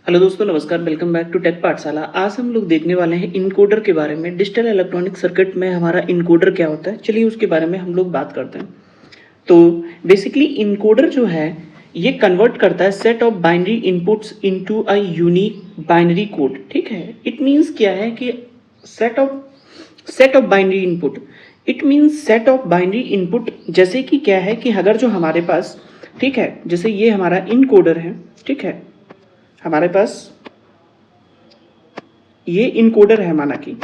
Hello दोस्तों, नमस्कार। Welcome back to take पाठशाला। आज हम लोग देखने वाले हैं इनकोडर के बारे में। डिजिटल इलेक्ट्रॉनिक सर्किट में हमारा इनकोडर क्या होता है, चलिए उसके बारे में हम लोग बात करते हैं। तो बेसिकली इनकोडर जो है ये कन्वर्ट करता है set of binary inputs into a unique binary code. ठीक है, इट मीन्स क्या है कि set of binary input, it means set of binary input. जैसे कि क्या है कि अगर जो हमारे पास, ठीक है, जैसे ये हमारा इनकोडर है, ठीक है, हमारे पास ये इनकोडर है माना कि,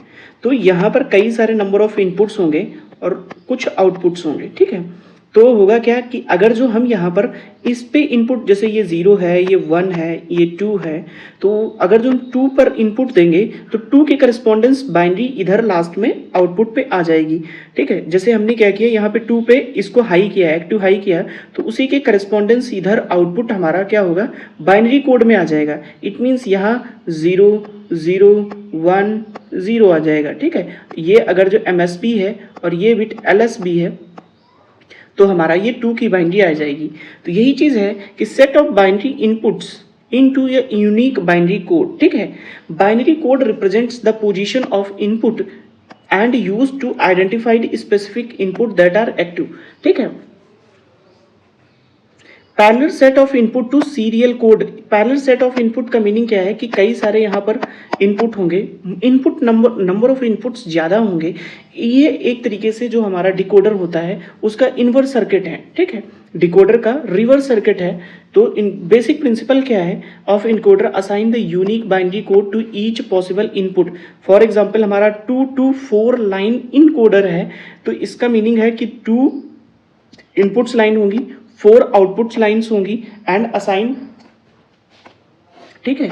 तो यहाँ पर कई सारे नंबर ऑफ इनपुट्स होंगे और कुछ आउटपुट्स होंगे। ठीक है, तो होगा क्या कि अगर जो हम यहाँ पर इस पे इनपुट, जैसे ये 0 है, ये 1 है, ये 2 है, तो अगर जो हम 2 पर इनपुट देंगे तो 2 के करस्पॉन्डेंस बाइनरी इधर लास्ट में आउटपुट पे आ जाएगी। ठीक है, जैसे हमने क्या किया, यहाँ पे 2 पे इसको हाई किया, एक्टिव हाई किया, तो उसी के करस्पॉन्डेंस इधर आउटपुट हमारा क्या होगा, बाइनरी कोड में आ जाएगा। इट मीन्स यहाँ 0 0 1 0 आ जाएगा। ठीक है, ये अगर जो MSB है और ये बिट LSB है तो हमारा ये 2 की बाइनरी आ जाएगी। तो यही चीज़ है कि set of binary inputs into a unique binary code. ठीक है, binary code represents the position of input and use to identified specific input that are active. ठीक है, parallel set of input to serial code. Parallel set of input का meaning क्या है कि कई सारे यहाँ पर इनपुट होंगे, इनपुट नंबर ऑफ इनपुट्स ज़्यादा होंगे। ये एक तरीके से जो हमारा डिकोडर होता है उसका इनवर्स सर्किट है। ठीक है, डिकोडर का रिवर्स सर्किट है। तो इन बेसिक प्रिंसिपल क्या है of encoder, assign the unique binary code to each possible input. For example हमारा 2 to 4 लाइन इनकोडर है, तो इसका मीनिंग है कि 2 इनपुट्स लाइन होंगी, 4 आउटपुट्स लाइन्स होंगी एंड असाइन, ठीक है,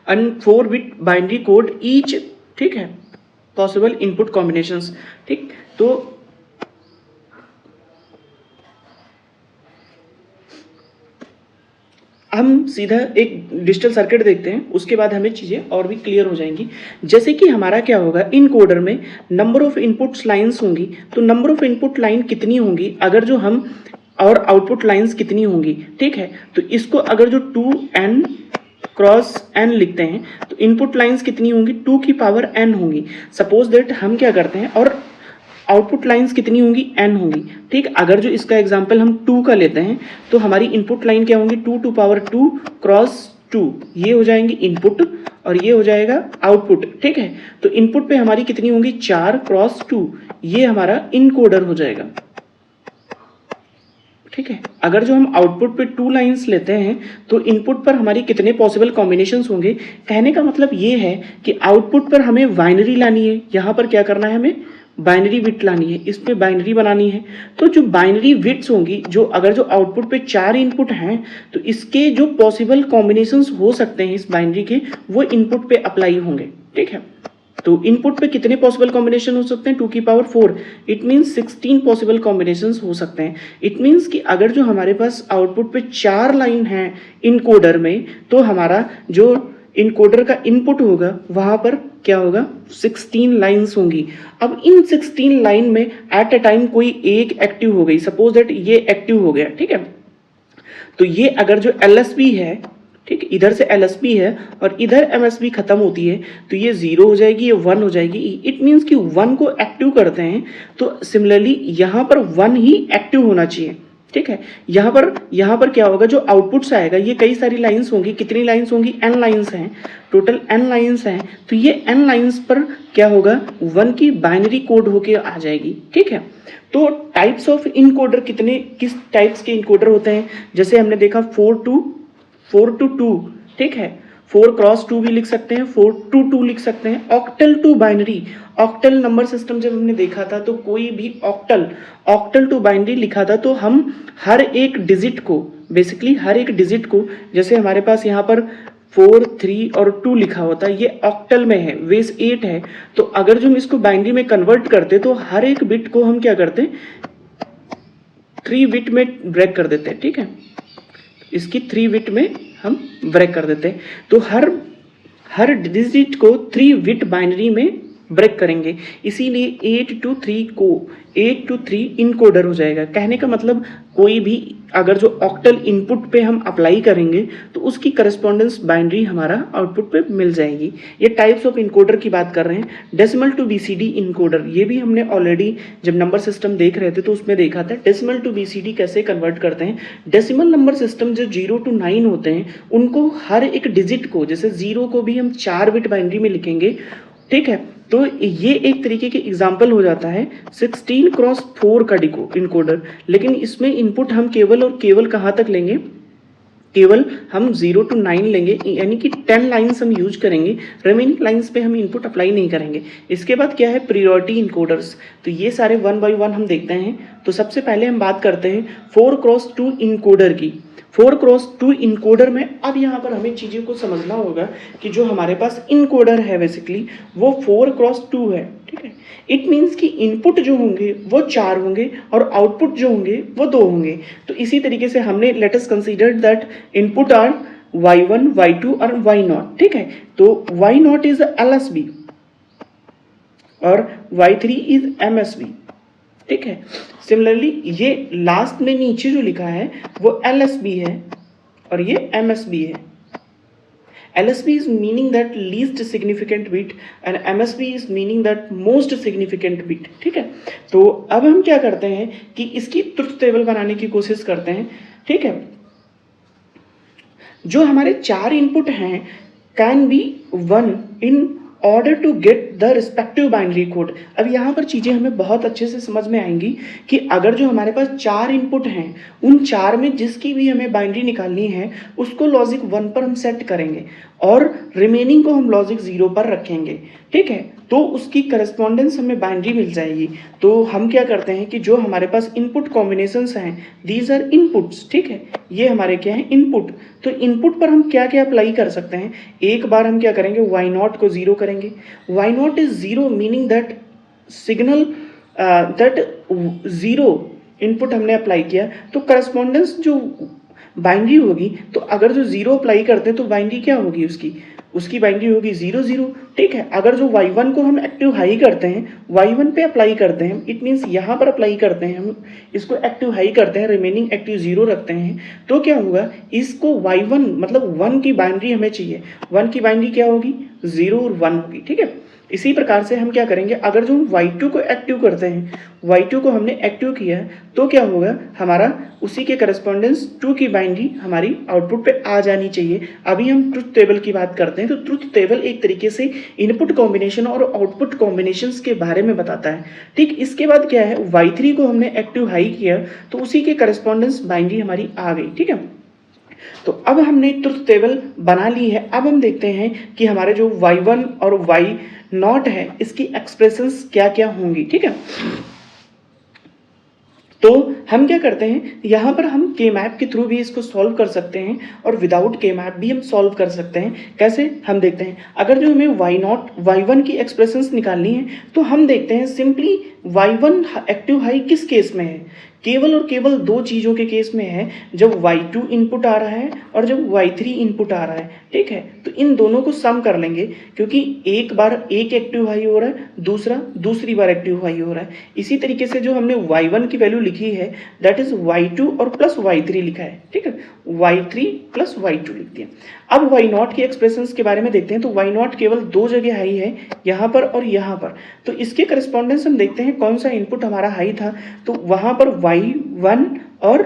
and 4 bit binary code each, ठीक है, पॉसिबल इनपुट कॉम्बिनेशंस। ठीक, तो हम सीधा एक डिजिटल सर्किट देखते हैं, उसके बाद हमें चीज़ें और भी क्लियर हो जाएंगी। जैसे कि हमारा क्या होगा, इनकोडर में नंबर ऑफ इनपुट्स लाइन्स होंगी, तो नंबर ऑफ इनपुट लाइन कितनी होंगी अगर जो हम, और आउटपुट लाइंस कितनी होंगी। ठीक है, तो इसको अगर जो 2n क्रॉस n लिखते हैं तो इनपुट लाइंस कितनी होंगी, 2 की पावर n होंगी। सपोज दैट हम क्या करते हैं, और आउटपुट लाइंस कितनी होंगी, n होंगी। ठीक, अगर जो इसका एग्जांपल हम 2 का लेते हैं तो हमारी इनपुट लाइन क्या होंगी, 2 टू पावर 2 क्रॉस 2, ये हो जाएंगी इनपुट और ये हो जाएगा आउटपुट। ठीक है, तो इनपुट पे हमारी कितनी होंगी, 4 क्रॉस 2, ये हमारा इनकोडर हो जाएगा। ठीक है, अगर जो हम आउटपुट पे 2 लाइंस लेते हैं तो इनपुट पर हमारी कितने पॉसिबल कॉम्बिनेशंस होंगे। कहने का मतलब ये है कि आउटपुट पर हमें बाइनरी लानी है, यहाँ पर क्या करना है, हमें बाइनरी बिट लानी है, इस पे बाइनरी बनानी है। तो जो बाइनरी बिट्स होंगी, जो अगर जो आउटपुट पे 4 इनपुट हैं तो इसके जो पॉसिबल कॉम्बिनेशंस हो सकते हैं इस बाइनरी के, वो इनपुट पे अप्लाई होंगे। ठीक है, तो इनपुट पे कितने पॉसिबल कॉम्बिनेशन हो सकते हैं, 2 की power 4, it means 16 possible combinations हो सकते हैं। इट मीन्स कि अगर जो हमारे पास आउटपुट पे 4 लाइन है इनकोडर में, तो हमारा जो इनकोडर का इनपुट होगा वहां पर क्या होगा, 16 लाइंस होंगी। अब इन 16 लाइन में एट अ टाइम कोई एक एक्टिव हो गई, सपोज दैट ये एक्टिव हो गया। ठीक है, तो ये अगर जो LSB है, ठीक, इधर से LSB है और इधर MSB खत्म होती है, तो ये 0 हो जाएगी, ये 1 हो जाएगी। इट मीन्स कि 1 को एक्टिव करते हैं, तो सिमिलरली यहाँ पर 1 ही एक्टिव होना चाहिए। ठीक है, यहाँ पर क्या होगा, जो आउटपुट्स आएगा, ये कई सारी लाइंस होंगी, कितनी लाइंस होंगी, n लाइंस हैं, टोटल n लाइंस हैं, तो ये n लाइंस पर क्या होगा, 1 की बाइनरी कोड होके आ जाएगी। ठीक है, तो टाइप्स ऑफ इनकोडर किस टाइप्स के इनकोडर होते हैं, जैसे हमने देखा 4 to 2, ठीक है, 4 क्रॉस 2 भी लिख सकते हैं, 4 to 2 लिख सकते हैं। Octal to binary, octal number system जब हमने देखा था तो कोई भी ऑक्टल टू बाइनरी लिखा था, तो हम हर एक डिजिट को, बेसिकली हर एक डिजिट को, जैसे हमारे पास यहाँ पर 4 3 और 2 लिखा होता है, ये ऑक्टल में है, बेस 8 है, तो अगर जो हम इसको बाइनरी में कन्वर्ट करते तो हर एक बिट को हम क्या करते हैं, 3 बिट में ब्रेक कर देते हैं। ठीक है, इसकी 3 बिट में हम ब्रेक कर देते हैं, तो हर डिजिट को 3 बिट बाइनरी में ब्रेक करेंगे, इसीलिए 8 to 3 को 8 to 3 इनकोडर हो जाएगा। कहने का मतलब कोई भी अगर जो ऑक्टल इनपुट पे हम अप्लाई करेंगे तो उसकी करस्पॉन्डेंस बाइनरी हमारा आउटपुट पे मिल जाएगी। ये टाइप्स ऑफ इनकोडर की बात कर रहे हैं। डेसिमल टू बीसीडी इनकोडर, ये भी हमने ऑलरेडी जब नंबर सिस्टम देख रहे थे तो उसमें देखा था डेसिमल टू बीसीडी कैसे कन्वर्ट करते हैं। डेसिमल नंबर सिस्टम जो 0 to 9 होते हैं उनको हर एक डिजिट को, जैसे 0 को भी हम 4 बिट बाइनरी में लिखेंगे, ठीक है, तो ये एक तरीके के एग्जाम्पल हो जाता है 16x4 का इनकोडर। लेकिन इसमें इनपुट हम केवल और केवल कहाँ तक लेंगे, केवल हम 0 to 9 लेंगे, यानी कि 10 लाइन्स हम यूज करेंगे, रिमेनिंग लाइन्स पे हम इनपुट अप्लाई नहीं करेंगे। इसके बाद क्या है, प्रियोरिटी इनकोडर्स। तो ये सारे 1 by 1 हम देखते हैं। तो सबसे पहले हम बात करते हैं 4x2 इनकोडर की। 4x2 इनकोडर में अब यहाँ पर हमें चीज़ों को समझना होगा कि जो हमारे पास इनकोडर है बेसिकली वो 4x2 है, ठीक है। इट मीन्स कि इनपुट जो होंगे वो 4 होंगे और आउटपुट जो होंगे वो 2 होंगे। तो इसी तरीके से हमने let us consider that input are y1, y2 और y0, ठीक है। तो y0 इज LSB और y3 इज MSB, ठीक है। सिमिलरली ये लास्ट में नीचे जो लिखा है वो LSB है और ये MSB है। LSB is meaning that least significant bit and MSB is meaning that most significant bit, ठीक है। तो अब हम क्या करते हैं कि इसकी ट्रुथ टेबल बनाने की कोशिश करते हैं, ठीक है। जो हमारे 4 इनपुट हैं can be 1 in order to get the respective binary code. अब यहाँ पर चीज़ें हमें बहुत अच्छे से समझ में आएंगी कि अगर जो हमारे पास 4 इनपुट हैं उन 4 में जिसकी भी हमें बाइनरी निकालनी है उसको लॉजिक 1 पर हम सेट करेंगे और रिमेनिंग को हम लॉजिक 0 पर रखेंगे, ठीक है। तो उसकी करस्पॉन्डेंस हमें बाइनरी मिल जाएगी। तो हम क्या करते हैं कि जो हमारे पास इनपुट कॉम्बिनेशंस हैं दीज आर इनपुट्स, ठीक है, ये हमारे क्या है इनपुट। तो इनपुट पर हम क्या क्या अप्लाई कर सकते हैं, एक बार हम क्या करेंगे y0 को 0 करेंगे। y0 is 0 meaning that signal that 0 input हमने अप्लाई किया तो करस्पॉन्डेंस जो बाइनरी होगी, तो अगर जो 0 अप्लाई करते हैं तो बाइनरी क्या होगी उसकी बाइनरी होगी 0 0, ठीक है। अगर जो y1 को हम एक्टिव हाई करते हैं, y1 पे अप्लाई करते हैं, इट मीन्स यहाँ पर अप्लाई करते हैं, हम इसको एक्टिव हाई करते हैं, रिमेनिंग एक्टिव 0 रखते हैं, तो क्या होगा, इसको y1 मतलब 1 की बाइनरी हमें चाहिए, 1 की बाइनरी क्या होगी 0 और 1 होगी, ठीक है। इसी प्रकार से हम क्या करेंगे, अगर जो हम y2 को एक्टिव करते हैं, y2 को हमने एक्टिव किया तो क्या होगा, हमारा उसी के करस्पॉन्डेंस 2 की बाइनरी हमारी आउटपुट पे आ जानी चाहिए। अभी हम ट्रुथ टेबल की बात करते हैं। तो ट्रुथ टेबल एक तरीके से इनपुट कॉम्बिनेशन और आउटपुट कॉम्बिनेशंस के बारे में बताता है, ठीक। इसके बाद क्या है, y3 को हमने एक्टिव हाई किया तो उसी के करस्पॉन्डेंस बाइनरी हमारी आ गई, ठीक है। तो अब हमने ट्रुथ टेबल बना ली है। अब हम देखते हैं कि हमारे जो y1 और y0 है इसकी एक्सप्रेशंस क्या क्या होंगी, ठीक है। तो हम क्या करते हैं, यहाँ पर हम के मैप के थ्रू भी इसको सॉल्व कर सकते हैं और विदाउट के मैप भी हम सॉल्व कर सकते हैं। कैसे, हम देखते हैं। अगर जो हमें y1 की एक्सप्रेशंस निकालनी है तो हम देखते हैं सिंपली y1 एक्टिव हाई किस केस में है, केवल और केवल 2 चीज़ों के केस में है, जब y2 इनपुट आ रहा है और जब y3 इनपुट आ रहा है, ठीक है। तो इन दोनों को सम कर लेंगे क्योंकि एक बार एक एक्टिव हाई हो रहा है, दूसरी बार एक्टिव हाई हो रहा है। इसी तरीके से जो हमने y1 की वैल्यू लिखी है दैट इज y2 और प्लस y3 लिखा है, ठीक है, y3 प्लस y2 लिख दिया। अब y0 की एक्सप्रेशंस के बारे में देखते हैं। तो y0 केवल 2 जगह हाई है, यहाँ पर और यहाँ पर। तो इसके करस्पॉन्डेंस हम देखते हैं कौन सा इनपुट हमारा हाई था, तो वहाँ पर y1 और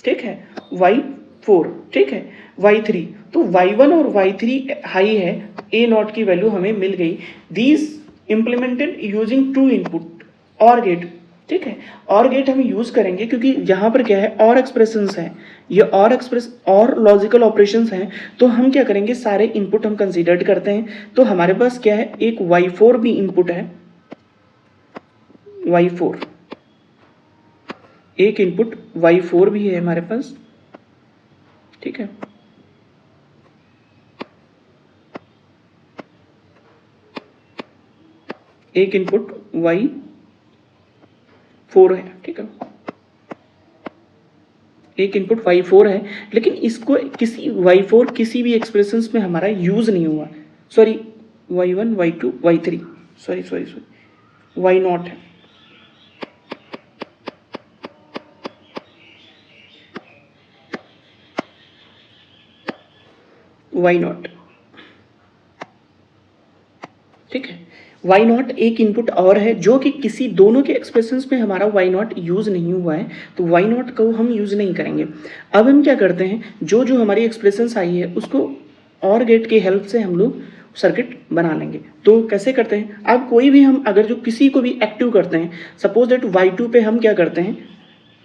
ठीक है y4, ठीक है y3। तो y1 और y3 हाई है, a0 की वैल्यू हमें मिल गई। दीज इम्प्लीमेंटेड यूजिंग 2 इनपुट और गेट, ठीक है। और गेट हम यूज करेंगे क्योंकि यहाँ पर क्या है, और एक्सप्रेशंस है, ये और लॉजिकल ऑपरेशंस हैं। तो हम क्या करेंगे, सारे इनपुट हम कंसीडर करते हैं। तो हमारे पास क्या है, एक y4 भी इनपुट है, y4 एक इनपुट y4 भी है हमारे पास, ठीक है। एक इनपुट y4 है, ठीक है, एक इनपुट y4 है, लेकिन इसको y4 किसी भी एक्सप्रेशंस में हमारा यूज नहीं हुआ। Sorry, y1 y2 y3, Y naught है, वाई नॉट, ठीक है। वाई नॉट एक इनपुट और है जो कि किसी दोनों के एक्सप्रेशंस में हमारा वाई नॉट यूज़ नहीं हुआ है, तो वाई नॉट को हम यूज़ नहीं करेंगे। अब हम क्या करते हैं, जो जो हमारी एक्सप्रेशंस आई है उसको और गेट की हेल्प से हम लोग सर्किट बना लेंगे। तो कैसे करते हैं, अब कोई भी हम अगर जो किसी को भी एक्टिव करते हैं, सपोज दैट y2 पे हम क्या करते हैं,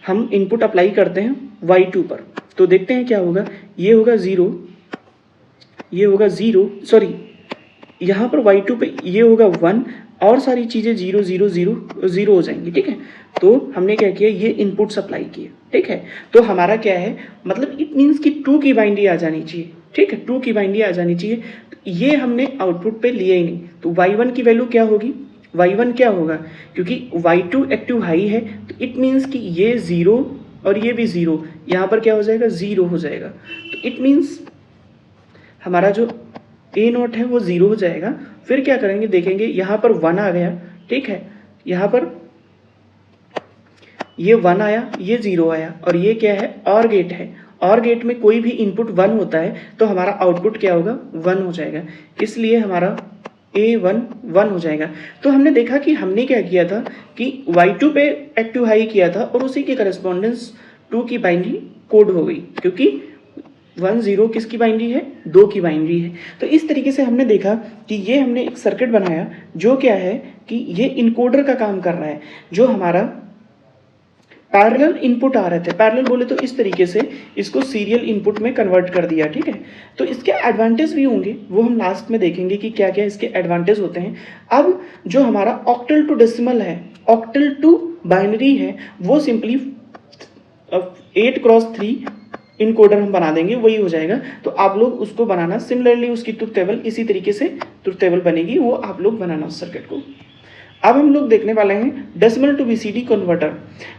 हम इनपुट अप्लाई करते हैं y2 पर, तो देखते हैं क्या होगा, ये होगा 0, ये होगा 0, सॉरी यहाँ पर y2 पे ये होगा 1 और सारी चीज़ें 0 0 0 0 हो जाएंगी, ठीक है। तो हमने क्या किया, ये इनपुट सप्लाई किए, ठीक है। तो हमारा क्या है, मतलब इट मीन्स कि 2 की बाइनरी आ जानी चाहिए, ठीक है, 2 की बाइनरी आ जानी चाहिए। तो ये हमने आउटपुट पे लिए ही नहीं, तो y1 की वैल्यू क्या होगी, y1 क्या होगा, क्योंकि y2 एक्टिव हाई है तो इट मीन्स कि ये 0 और ये भी 0, यहाँ पर क्या हो जाएगा, 0 हो जाएगा। तो इट मीन्स हमारा जो ए नॉट है वो 0 हो जाएगा। फिर क्या करेंगे, देखेंगे यहाँ पर 1 आ गया, ठीक है, यहाँ पर ये 1 आया, ये 0 आया, और ये क्या है, और गेट है। और गेट में कोई भी इनपुट 1 होता है तो हमारा आउटपुट क्या होगा, 1 हो जाएगा, इसलिए हमारा A1 1 हो जाएगा। तो हमने देखा कि हमने क्या किया था कि y2 पे एक्टिव हाई किया था और उसी के करस्पॉन्डेंस 2 की बाइनरी कोड हो गई, क्योंकि 1 0 किसकी बाइनरी है, 2 की बाइनरी है। तो इस तरीके से हमने देखा कि ये हमने एक सर्किट बनाया जो क्या है कि ये इनकोडर का काम कर रहा है, जो हमारा पैरेलल इनपुट आ रहे थे, पैरेलल बोले तो इस तरीके से इसको सीरियल इनपुट में कन्वर्ट कर दिया, ठीक है। तो इसके एडवांटेज भी होंगे, वो हम लास्ट में देखेंगे कि क्या क्या इसके एडवांटेज होते हैं। अब जो हमारा ऑक्टल टू डेसिमल है, ऑक्टल टू बाइनरी है, वो सिंपली 8x3 इनकोडर हम बना देंगे, वही हो जाएगा। तो आप लोग उसको बनाना, सिमिलरली उसकी ट्रुथ टेबल इसी तरीके से ट्रुथ टेबल बनेगी, वो आप लोग बनाना उस सर्किट को। अब हम लोग देखने वाले हैं decimal to BCD converter.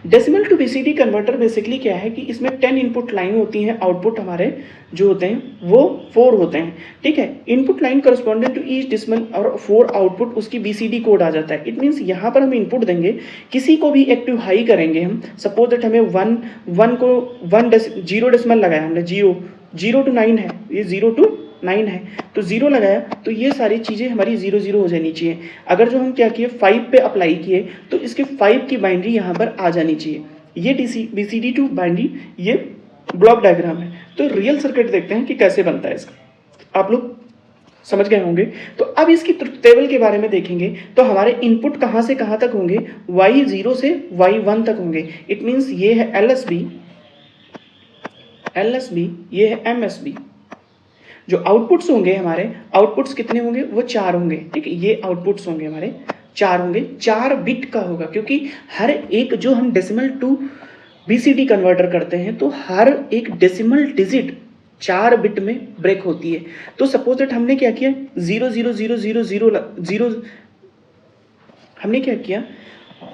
Decimal to BCD converter basically क्या है कि इसमें 10 इनपुट लाइन होती हैं, आउटपुट हमारे जो होते हैं वो 4 होते हैं, ठीक है। Input line correspondent to each decimal और 4 आउटपुट उसकी बीसीडी कोड आ जाता है। इट मीन्स यहाँ पर हम इनपुट देंगे, किसी को भी एक्टिव हाई करेंगे हम, सपोज दैट हमें 1 को 0 डेसिमल लगाया हमने, 0 to 9 है, ये 0 to 9 है, तो 0 लगाया तो ये सारी चीज़ें हमारी 0 0 हो जानी चाहिए। अगर जो हम क्या किए 5 पे अप्लाई किए तो इसके 5 की बाइनरी यहाँ पर आ जानी चाहिए। ये बीसीडी टू बाइनरी, ये ब्लॉक डायग्राम है। तो रियल सर्किट देखते हैं कि कैसे बनता है इसका, आप लोग समझ गए होंगे। तो अब इसकी टेबल के बारे में देखेंगे तो हमारे इनपुट कहाँ से कहाँ तक होंगे, y0 से y1 तक होंगे। इट मीन्स ये है LSB, ये है MSB। जो आउटपुट्स होंगे हमारे, आउटपुट्स कितने होंगे, वो 4 होंगे, ठीक है। ये आउटपुट्स होंगे हमारे 4 होंगे, 4 बिट का होगा, क्योंकि हर एक जो हम डेसिमल टू बीसीडी कन्वर्टर करते हैं तो हर एक डेसिमल डिजिट 4 बिट में ब्रेक होती है। तो सपोज दैट हमने क्या किया 0 0 0 0 0 0, हमने क्या किया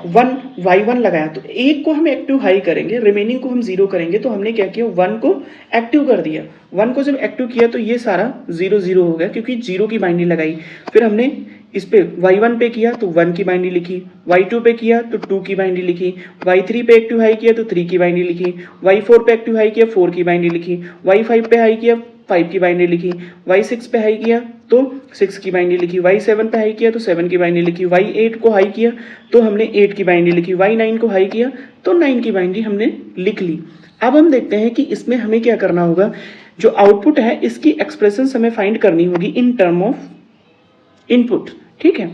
1 y1 लगाया, तो एक को हम एक्टिव हाई करेंगे, रिमेनिंग को हम 0 करेंगे। तो हमने क्या किया 1 को एक्टिव कर दिया, 1 को जब एक्टिव किया तो ये सारा 0 0 हो गया, क्योंकि 0 की बाइनरी लगाई। फिर हमने इस पे y1 पे किया तो 1 की बाइनरी लिखी, y2 पे किया तो 2 की बाइनरी लिखी, y3 पे एक्टिव हाई किया तो 3 की बाइनरी लिखी, y4 पे एक्टिव हाई किया 4 की बाइनरी लिखी, y5 पे हाई किया 5 की बाइनरी लिखी, y6 पे हाई किया तो 6 की बाइनरी लिखी, y7 पे हाई किया तो 7 की बाइनरी लिखी, y8 को हाई किया तो हमने 8 की बाइनरी लिखी, y9 को हाई किया तो 9 की बाइनरी हमने लिख ली। अब हम देखते हैं कि इसमें हमें क्या करना होगा, जो आउटपुट है इसकी एक्सप्रेशन हमें फाइंड करनी होगी इन टर्म ऑफ इनपुट, ठीक है।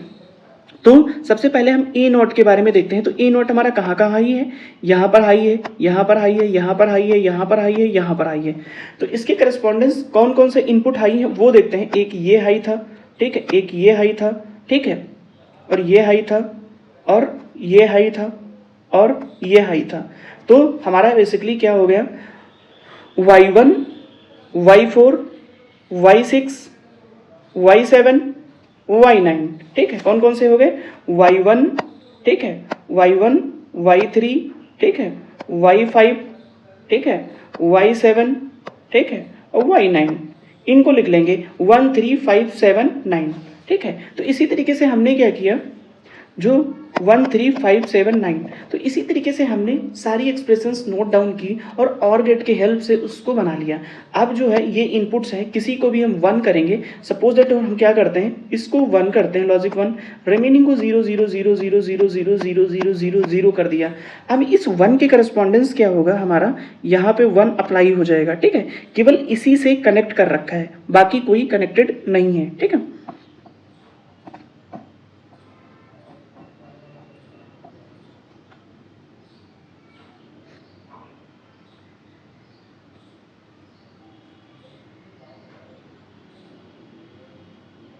तो सबसे पहले हम ए नॉट के बारे में देखते हैं। तो ए नॉट हमारा कहाँ कहाँ हाई है, यहाँ पर हाई है, यहाँ पर हाई है, यहाँ पर हाई है, यहाँ पर हाई है, यहाँ पर हाई है। तो इसके करस्पॉन्डेंस कौन कौन से इनपुट हाई है वो देखते हैं। एक ये हाई था, ठीक है, एक ये हाई था, ठीक है, और ये हाई था, और ये हाई था, और ये हाई था। तो हमारा बेसिकली क्या हो गया y1, y4, y6, y7, y9, ठीक है। कौन कौन से हो गए y1, ठीक है, y1, y3, ठीक है, y5, ठीक है, y7, ठीक है, और y9। इनको लिख लेंगे 1 3 5 7 9, ठीक है। तो इसी तरीके से हमने क्या किया, जो 1 3 5 7 9, तो इसी तरीके से हमने सारी एक्सप्रेशंस नोट डाउन की और गेट के हेल्प से उसको बना लिया। अब जो है ये इनपुट्स हैं, किसी को भी हम 1 करेंगे, सपोज दैट हम क्या करते हैं, इसको 1 करते हैं लॉजिक 1, रिमेनिंग को 0 0 0 0 0 0 0 0 0 0 कर दिया। अब इस 1 के करस्पॉन्डेंस क्या होगा हमारा, यहाँ पे 1 अप्लाई हो जाएगा। ठीक है, केवल इसी से कनेक्ट कर रखा है, बाकी कोई कनेक्टेड नहीं है। ठीक है,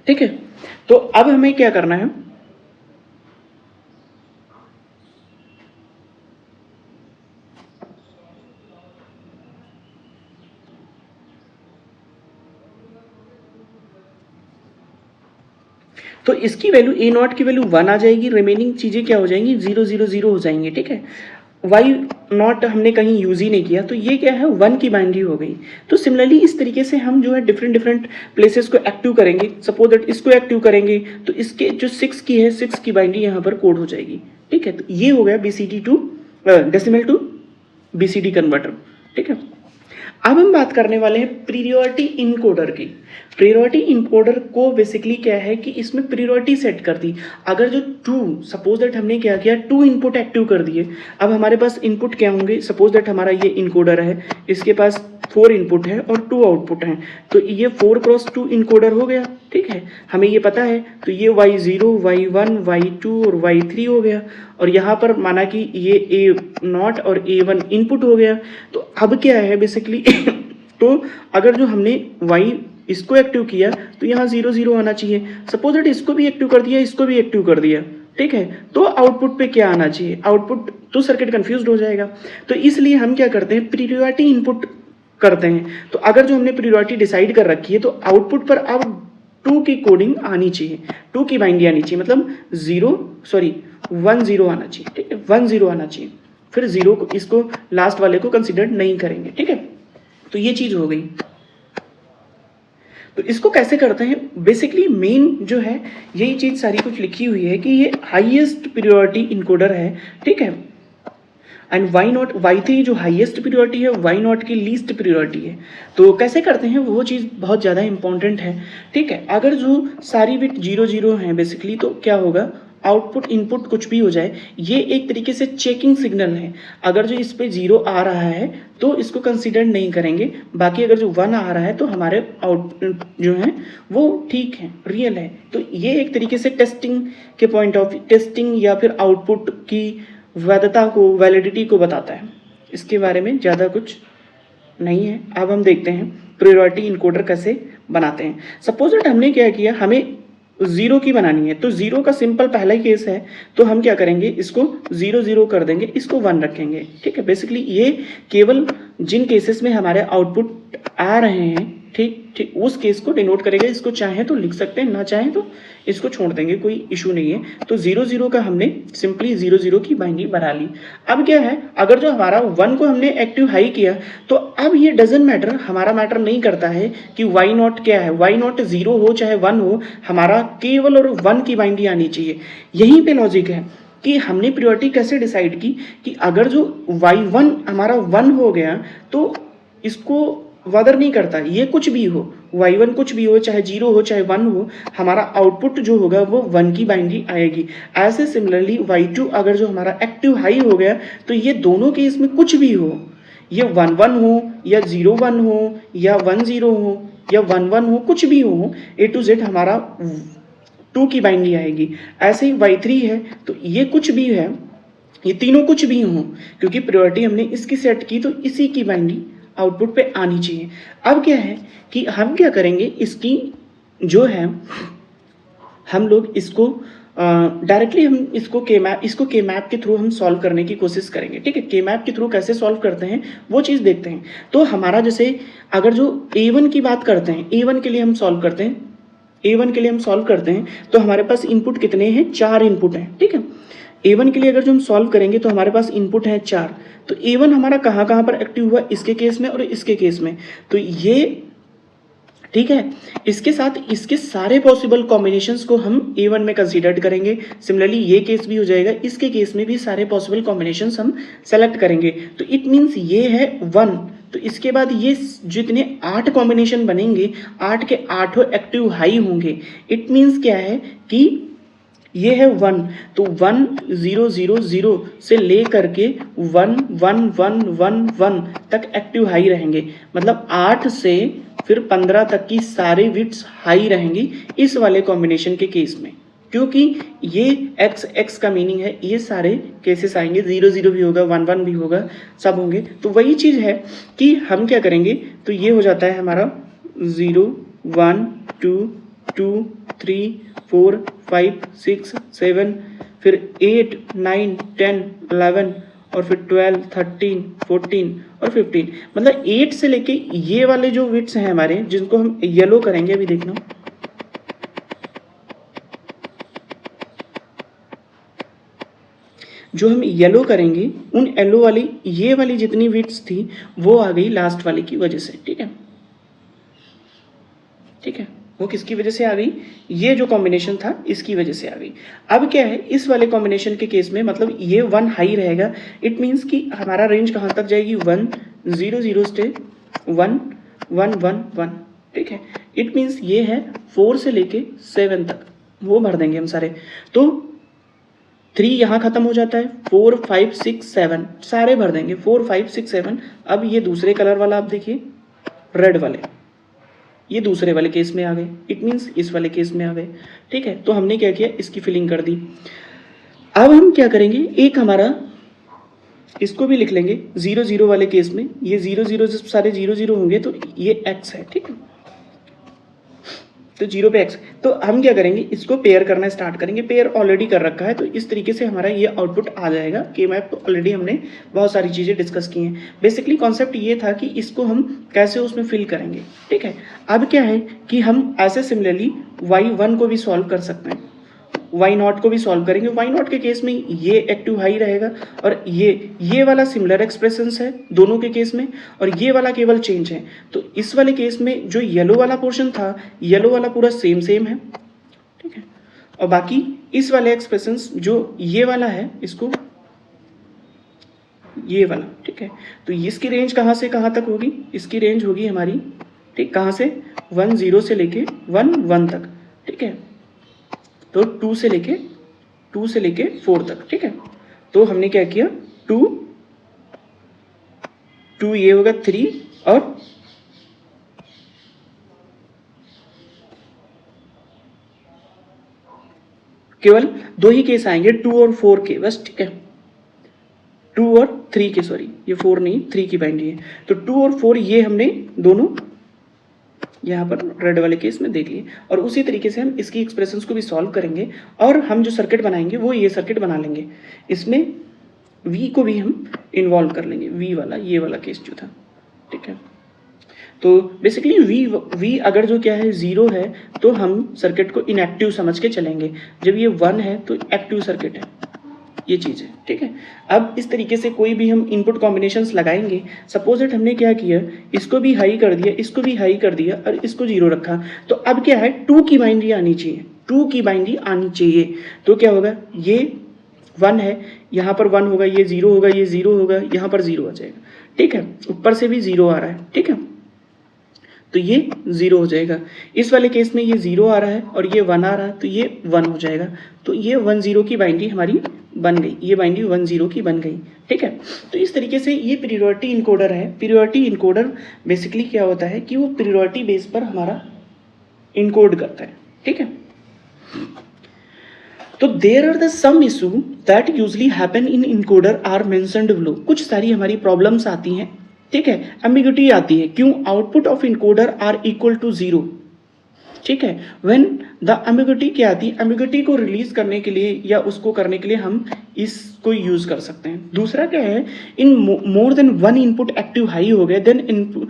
ठीक है। तो अब हमें क्या करना है, तो इसकी वैल्यू ए नॉट की वैल्यू 1 आ जाएगी, रिमेनिंग चीज़ें क्या हो जाएंगी, 0 0 0 हो जाएंगी। ठीक है, वाई नॉट हमने कहीं यूज ही नहीं किया, तो ये क्या है, 1 की बाइनरी हो गई। तो सिमिलरली इस तरीके से हम जो है डिफरेंट डिफरेंट प्लेसेस को एक्टिव करेंगे। सपोज दैट इसको एक्टिव करेंगे तो इसके जो 6 की है, 6 की बाइनरी यहाँ पर कोड हो जाएगी। ठीक है, तो ये हो गया BCD to decimal to BCD converter. ठीक है, अब हम बात करने वाले हैं प्रीरियोरिटी इनकोडर की। प्रीरियोरिटी इनकोडर को बेसिकली क्या है कि इसमें प्रीरियोरिटी सेट कर दी। अगर जो 2, सपोज दैट हमने क्या किया, 2 इनपुट एक्टिव कर दिए। अब हमारे पास इनपुट क्या होंगे, सपोज दैट हमारा ये इनकोडर है, इसके पास 4 इनपुट है और 2 आउटपुट हैं, तो ये 4x2 इनकोडर हो गया। ठीक है, हमें ये पता है, तो ये Y0 Y1 Y2 और Y3 हो गया, और यहाँ पर माना कि ये A0 और A1 इनपुट हो गया। तो अब क्या है बेसिकली तो अगर जो हमने Y इसको एक्टिव किया तो यहाँ 0 0 आना चाहिए। सपोज दैट इसको भी एक्टिव कर दिया, इसको भी एक्टिव कर दिया। ठीक है, तो आउटपुट पे क्या आना चाहिए, आउटपुट तो सर्किट कंफ्यूज्ड हो जाएगा। तो इसलिए हम क्या करते हैं, प्रीरियोरिटी इनपुट करते हैं। तो अगर जो हमने प्रीरियोरिटी डिसाइड कर रखी है, तो आउटपुट पर अब 2 की कोडिंग आनी चाहिए, 2 की बाइंडी आनी चाहिए, मतलब 1 0 आना चाहिए। ठीक है, 1 0 आना चाहिए, फिर 0 को, इसको लास्ट वाले को कंसिडर नहीं करेंगे। ठीक है, तो ये चीज हो गई। तो इसको कैसे करते हैं, बेसिकली मेन जो है यही चीज सारी कुछ लिखी हुई है कि ये हाईएस्ट प्रीरियोरिटी इनकोडर है। ठीक है, एंड Y0 Y3 जो हाईएस्ट प्रीरियोरिटी है, Y0 की लीस्ट प्रीरियोरिटी है। तो कैसे करते हैं, वो चीज़ बहुत ज़्यादा इंपॉर्टेंट है। ठीक है, अगर जो सारी बिट 0 0 हैं बेसिकली, तो क्या होगा, आउटपुट इनपुट कुछ भी हो जाए, ये एक तरीके से चेकिंग सिग्नल है। अगर जो इस पे 0 आ रहा है तो इसको कंसीडर नहीं करेंगे, बाकी अगर जो 1 आ रहा है तो हमारे आउटपुट जो है वो ठीक है, रियल है। तो ये एक तरीके से टेस्टिंग के पॉइंट ऑफ टेस्टिंग या फिर आउटपुट की वैधता को, वैलिडिटी को बताता है। इसके बारे में ज़्यादा कुछ नहीं है। अब हम देखते हैं प्रीरियोरिटी इनकोडर कैसे बनाते हैं। सपोज दैट हमने क्या किया, हमें 0 की बनानी है, तो 0 का सिंपल पहला ही केस है, तो हम क्या करेंगे, इसको 0 0 कर देंगे, इसको 1 रखेंगे। ठीक है, बेसिकली ये केवल जिन केसेस में हमारे आउटपुट आ रहे हैं, ठीक ठीक, उस केस को डिनोट करेगा। इसको चाहे तो लिख सकते हैं, ना चाहे तो इसको छोड़ देंगे, कोई इशू नहीं है। तो 0 0 का हमने सिंपली 0 0 की बाइनरी बना ली। अब क्या है, अगर जो हमारा 1 को हमने एक्टिव हाई किया, तो अब ये डजंट मैटर, हमारा मैटर नहीं करता है कि Y0 क्या है, Y0 0 हो चाहे 1 हो, हमारा केवल और 1 की बाइनरी आनी चाहिए। यहीं पे लॉजिक है कि हमने प्रियोरिटी कैसे डिसाइड की कि अगर जो Y1 हमारा 1 हो गया तो इसको वदर नहीं करता, ये कुछ भी हो, Y1 कुछ भी हो, चाहे 0 हो चाहे 1 हो, हमारा आउटपुट जो होगा वो 1 की बाइनरी आएगी। ऐसे सिमिलरली Y2 अगर जो हमारा एक्टिव हाई हो गया, तो ये दोनों केस में कुछ भी हो, ये 1 1 हो या 0 1 हो या 1 0 हो या 1 1 हो, कुछ भी हो, A to Z हमारा 2 की बाइनरी आएगी। ऐसे ही Y3 है, तो ये कुछ भी है, ये तीनों कुछ भी हो, क्योंकि प्रायोरिटी हमने इसकी सेट की, तो इसी की बाइनरी आउटपुट पे आनी चाहिए। अब क्या है कि हम क्या करेंगे, इसकी जो है हम लोग इसको डायरेक्टली हम इसको के मैप के थ्रू हम सॉल्व करने की कोशिश करेंगे। ठीक है, के मैप के थ्रू कैसे सॉल्व करते हैं वो चीज़ देखते हैं। तो हमारा जैसे अगर जो A1 की बात करते हैं, A1 के लिए हम सॉल्व करते हैं, A1 के लिए हम सॉल्व करते हैं, तो हमारे पास इनपुट कितने हैं, 4 इनपुट हैं। ठीक है, A1 के लिए अगर जो हम सॉल्व करेंगे तो हमारे पास इनपुट है 4। तो A1 हमारा कहाँ कहाँ पर एक्टिव हुआ, इसके केस में और इसके केस में। तो ये ठीक है। इसके साथ इसके सारे पॉसिबल कॉम्बिनेशंस को हम A1 में कंसीडर करेंगे। सिमिलरली ये केस भी हो जाएगा, इसके केस में भी सारे पॉसिबल कॉम्बिनेशंस हम सेलेक्ट करेंगे। तो इट मीन्स ये है 1, तो इसके बाद ये जितने 8 कॉम्बिनेशन बनेंगे 8 के 8 एक्टिव हाई होंगे। इट मीन्स क्या है कि ये है 1, तो 1 0 0 0 से ले करके 1 1 1 1 1 तक एक्टिव हाई रहेंगे। मतलब 8 से फिर 15 तक की सारे बिट्स हाई रहेंगी इस वाले कॉम्बिनेशन के केस में, क्योंकि ये x x का मीनिंग है ये सारे केसेस आएंगे, 0 0 भी होगा, 1 1 भी होगा, सब होंगे। तो वही चीज़ है कि हम क्या करेंगे, तो ये हो जाता है हमारा 0 1 2 2 3 4 5 6 7, फिर 8 9 10 11 और फिर 12 13 14 और 15। मतलब 8 से लेके ये वाले जो बिट्स हैं हमारे, जिनको हम येलो करेंगे, अभी देखना, जो हम येलो करेंगे उन येलो वाली ये वाली जितनी बिट्स थी वो आ गई लास्ट वाले की वजह से। ठीक है, ठीक है, वो किसकी वजह से आ गई, ये जो कॉम्बिनेशन था इसकी वजह से आ गई। अब क्या है, इस वाले कॉम्बिनेशन के केस में मतलब ये 1 हाई रहेगा। इट मीन्स कि हमारा रेंज कहाँ तक जाएगी, 1 0 0 से 1 1 1 1। ठीक है, इट मीन्स ये है 4 से लेके 7 तक, वो भर देंगे हम सारे। तो 3 यहाँ खत्म हो जाता है, 4 5 6 7 सारे भर देंगे, 4 5 6 7। अब ये दूसरे कलर वाला आप देखिए, रेड वाले, ये दूसरे वाले केस में आ गए, इट मीन्स इस वाले केस में आ गए। ठीक है, तो हमने क्या किया, इसकी फिलिंग कर दी। अब हम क्या करेंगे, एक हमारा इसको भी लिख लेंगे 0 0 वाले केस में, ये 0 0 जब सारे 0 0 होंगे तो ये x है। ठीक है, तो 0 पे x, तो हम क्या करेंगे, इसको पेयर करना स्टार्ट करेंगे। पेयर ऑलरेडी कर रखा है, तो इस तरीके से हमारा ये आउटपुट आ जाएगा। के मैप तो ऑलरेडी हमने बहुत सारी चीज़ें डिस्कस की हैं। बेसिकली कॉन्सेप्ट ये था कि इसको हम कैसे उसमें फिल करेंगे। ठीक है, अब क्या है कि हम ऐसे सिमिलरली y1 को भी सॉल्व कर सकते हैं, y0 को भी सॉल्व करेंगे। y0 के केस में ये एक्टिव हाई रहेगा और ये वाला सिमिलर एक्सप्रेशंस है दोनों के केस में, और ये वाला केवल चेंज है। तो इस वाले केस में जो येलो वाला पोर्शन था, येलो वाला पूरा सेम है। ठीक है, और बाकी इस वाले एक्सप्रेशंस जो ये वाला है, इसको ये वाला। ठीक है, तो इसकी रेंज कहाँ से कहाँ तक होगी, इसकी रेंज होगी हमारी, ठीक, कहाँ से 1 0 से लेके 1 1 तक। ठीक है, तो 2 से लेके 4 तक। ठीक है, तो हमने क्या किया, 2 ये होगा 3, और केवल 2 ही केस आएंगे, 2 और 4 के बस। ठीक है, 2 और 3 के, सॉरी ये 4 नहीं 3 की बाइंड्री है। तो 2 और 4 ये हमने दोनों यहाँ पर रेड वाले केस में देख लिए, और उसी तरीके से हम इसकी एक्सप्रेशंस को भी सॉल्व करेंगे, और हम जो सर्किट बनाएंगे वो ये सर्किट बना लेंगे। इसमें V को भी हम इन्वॉल्व कर लेंगे, V वाला, ये वाला केस जो था। ठीक है, तो बेसिकली V अगर जो क्या है 0 है तो हम सर्किट को इनएक्टिव समझ के चलेंगे, जब ये 1 है तो एक्टिव सर्किट है, ये चीज़ है। ठीक है, अब इस तरीके से कोई भी हम इनपुट कॉम्बिनेशंस लगाएंगे। सपोज इट हमने क्या किया, इसको भी हाई कर दिया, इसको भी हाई कर दिया, और इसको 0 रखा, तो अब क्या है, 2 की बाइंड्री आनी चाहिए, 2 की बाइंड्री आनी चाहिए। तो क्या होगा, ये 1 है, यहाँ पर 1 होगा, ये 0 होगा, ये 0 होगा, यहाँ पर 0 आ जाएगा। ठीक है, ऊपर से भी 0 आ रहा है। ठीक है, तो ये 0 हो जाएगा। इस वाले केस में ये 0 आ रहा है और ये 1 आ रहा है, तो ये 1 हो जाएगा। तो ये 1 0 की बाइंड्री हमारी बन गई, ये बाइंड्री 1 0 की बन गई। ठीक है, तो इस तरीके से ये प्रियोरिटी इनकोडर है। प्रियोरिटी इनकोडर बेसिकली क्या होता है कि वो प्रियोरिटी बेस पर हमारा इनकोड करता है। ठीक है, तो there are the some issue that usually happen in encoder are mentioned below. कुछ सारी हमारी प्रॉब्लम्स आती हैं। ठीक है, एम्बिग्युइटी आती है, क्यों, output of encoder are equal to 0। ठीक है, व्हेन द एम्बिग्युइटी क्या आती है, एम्बिग्युइटी को रिलीज करने के लिए या उसको करने के लिए हम इसको यूज कर सकते हैं। दूसरा क्या है, इन more than 1 input active high हो गए, देन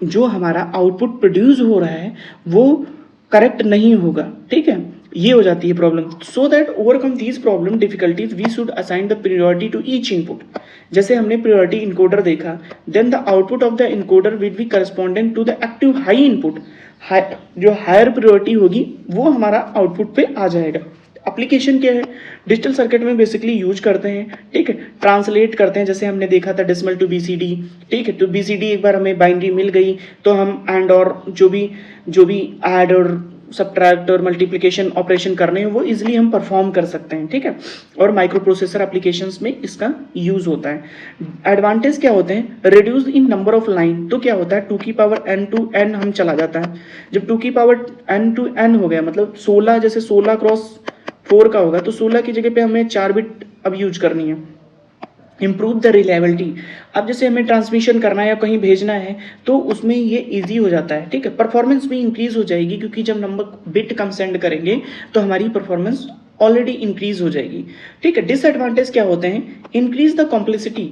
जो हमारा आउटपुट प्रोड्यूस हो रहा है वो करेक्ट नहीं होगा। ठीक है, ये हो जाती है problem. So that overcome these problem difficulties we should assign the priority to each input. जैसे हमने प्रियोरिटी इनकोडर देखा, then the output of the encoder will be correspondent to the active high input. जो higher priority होगी वो हमारा output पे आ जाएगा। Application क्या है, डिजिटल सर्किट में बेसिकली यूज करते हैं, ठीक है, ट्रांसलेट करते हैं, जैसे हमने देखा था डेसिमल टू बीसीडी, ठीक है, तो बीसीडी एक बार हमें बाइनरी मिल गई तो हम एंड और जो भी ऐड और सब्ट्रैक्ट और मल्टीप्लिकेशन ऑपरेशन करने हैं वो इजीली हम परफॉर्म कर सकते हैं, ठीक है, और माइक्रो प्रोसेसर एप्लीकेशंस में इसका यूज होता है। एडवांटेज क्या होते हैं, reduce in number of line, तो क्या होता है 2 की पावर n टू n हम चला जाता है, जब 2 की पावर n टू n हो गया मतलब 16, जैसे 16 क्रॉस 4 का होगा तो 16 की जगह पे हमें 4 बिट अब यूज करनी है। इम्प्रूव द रिलायबिलिटी, अब जैसे हमें ट्रांसमिशन करना है या कहीं भेजना है तो उसमें ये इजी हो जाता है, ठीक है, परफॉर्मेंस भी इंक्रीज हो जाएगी क्योंकि जब नंबर बिट कम सेंड करेंगे तो हमारी परफॉर्मेंस ऑलरेडी इंक्रीज हो जाएगी, ठीक है। डिसएडवांटेज क्या होते हैं, इंक्रीज द कॉम्प्लेक्सिटी,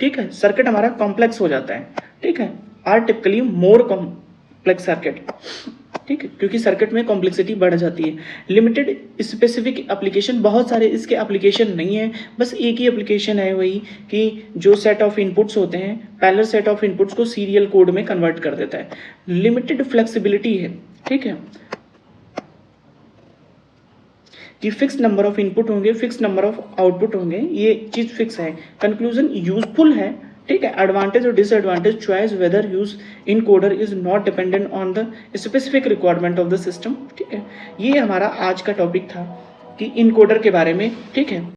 ठीक है, सर्किट हमारा कॉम्प्लेक्स हो जाता है, ठीक है, are typically more complex circuit, ठीक है, क्योंकि सर्किट में कॉम्प्लेक्सिटी बढ़ जाती है। लिमिटेड स्पेसिफिक एप्लीकेशन, बहुत सारे इसके एप्लीकेशन नहीं है, बस एक ही एप्लीकेशन है वही कि जो सेट ऑफ इनपुट्स होते हैं पैरेलल सेट ऑफ इनपुट्स को सीरियल कोड में कन्वर्ट कर देता है। लिमिटेड फ्लेक्सिबिलिटी है, ठीक है, कि फिक्स नंबर ऑफ इनपुट होंगे, फिक्स नंबर ऑफ आउटपुट होंगे, ये चीज फिक्स है। कंक्लूजन, यूजफुल है, ठीक है। एडवांटेज और disadvantage, choice weather use in coder is not dependent on the specific requirement of the system, ठीक है। ये हमारा आज का टॉपिक था कि इन कोडर के बारे में, ठीक है।